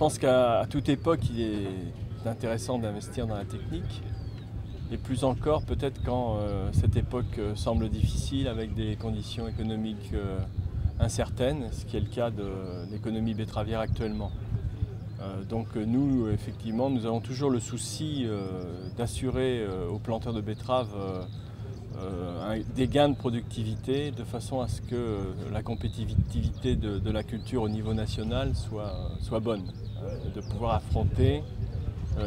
pense qu'à toute époque, il est intéressant d'investir dans la technique. Et plus encore peut-être quand cette époque semble difficile avec des conditions économiques incertaines, ce qui est le cas de l'économie betteravière actuellement. Donc nous, effectivement, nous avons toujours le souci d'assurer aux planteurs de betteraves des gains de productivité de façon à ce que la compétitivité de la culture au niveau national soit bonne, de pouvoir affronter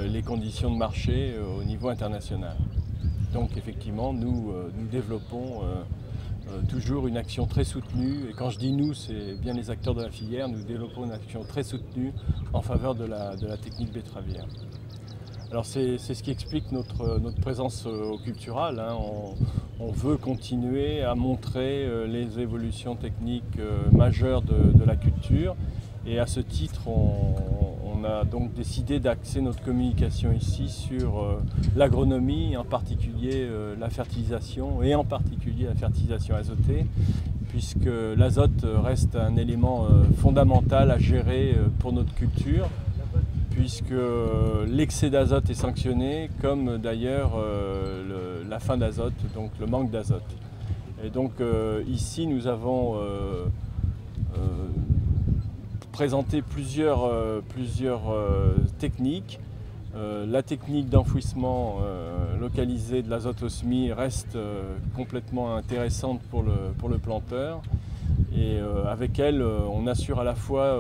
les conditions de marché au niveau international. Donc effectivement, nous développons toujours une action très soutenue, et quand je dis nous, c'est bien les acteurs de la filière, nous développons une action très soutenue en faveur de la technique betteravière. Alors c'est ce qui explique notre présence au Cultural, hein. On veut continuer à montrer les évolutions techniques majeures de la culture, et à ce titre, on a donc décidé d'axer notre communication ici sur l'agronomie, en particulier la fertilisation, et en particulier la fertilisation azotée, puisque l'azote reste un élément fondamental à gérer pour notre culture, puisque l'excès d'azote est sanctionné, comme d'ailleurs la fin d'azote, donc le manque d'azote. Et donc ici, nous avons présenté plusieurs techniques. La technique d'enfouissement localisé de l'azotosmie reste complètement intéressante pour le planteur. Et avec elle, on assure à la fois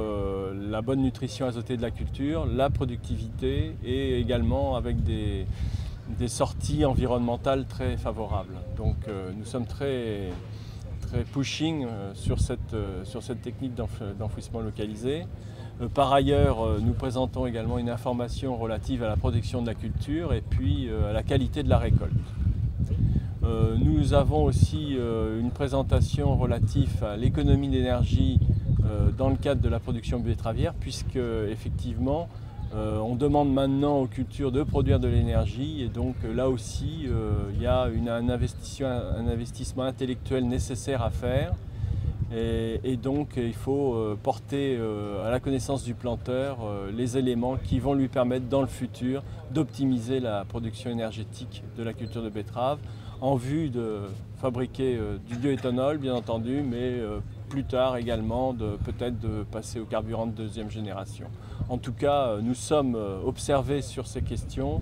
la bonne nutrition azotée de la culture, la productivité, et également avec des sorties environnementales très favorables. Donc nous sommes très pushing sur cette technique d'enfouissement localisé. Par ailleurs, nous présentons également une information relative à la protection de la culture et puis à la qualité de la récolte. Nous avons aussi une présentation relative à l'économie d'énergie dans le cadre de la production betteravière, puisque effectivement on demande maintenant aux cultures de produire de l'énergie, et donc là aussi il y a un investissement intellectuel nécessaire à faire, et donc il faut porter à la connaissance du planteur les éléments qui vont lui permettre dans le futur d'optimiser la production énergétique de la culture de betterave, en vue de fabriquer du bioéthanol bien entendu, mais plus tard également peut-être de passer au carburant de deuxième génération. En tout cas, nous sommes observés sur ces questions,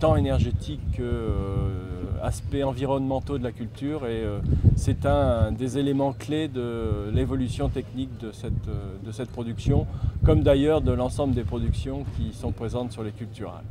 tant énergétiques qu'aspects environnementaux de la culture, et c'est un des éléments clés de l'évolution technique de cette production, comme d'ailleurs de l'ensemble des productions qui sont présentes sur les culturales.